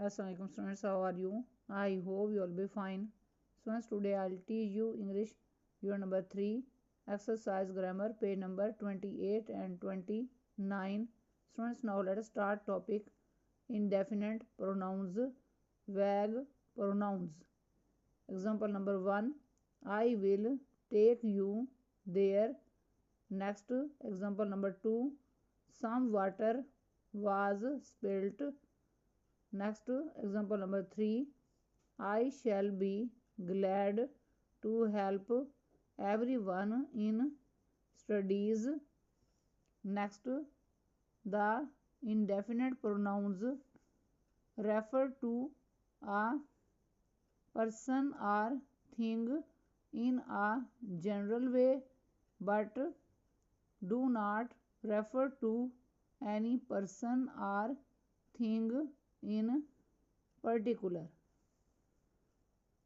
Assalamualaikum students, how are you? I hope you will be fine. Students, today I'll teach you English unit number 3, exercise grammar, page number 28 and 29. Students, now let us start topic indefinite pronouns, vague pronouns. Example number 1, I will take you there. Next, example number 2, some water was spilt. Next, example number 3, I shall be glad to help everyone in studies. Next, the indefinite pronouns refer to a person or thing in a general way but do not refer to any person or thing in particular.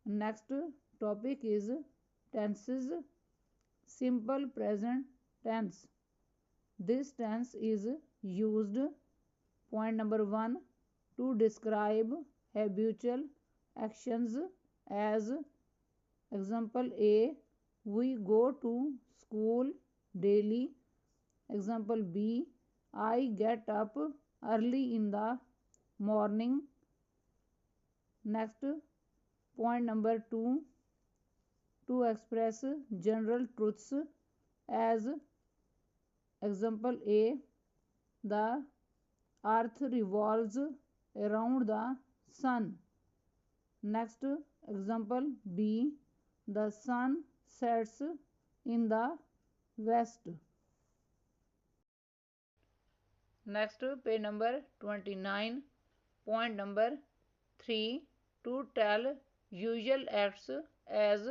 Next topic is tenses. Simple present tense. This tense is used, point number 1, to describe habitual actions as example A, we go to school daily. Example B, I get up early in the morning. Next, point number 2, to express general truths as example A, the earth revolves around the sun. Next, example B, the sun sets in the west. Next, page number 29, point number 3, to tell usual acts as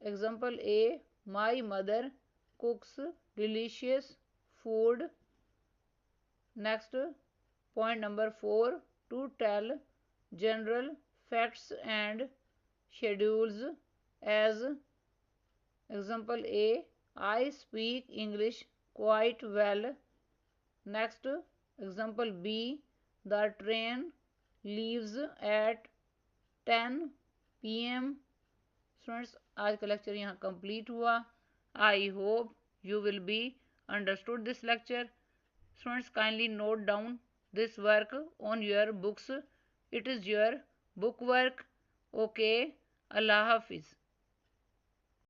example A, my mother cooks delicious food. Next, point number 4, to tell general facts and schedules as example A, I speak English quite well. Next, example B, the train leaves at 10 PM. Students, आज का lecture यहाँ complete हुआ. I hope you will be understood this lecture. Students, kindly note down this work on your books. It is your book work. Okay, Allah Hafiz.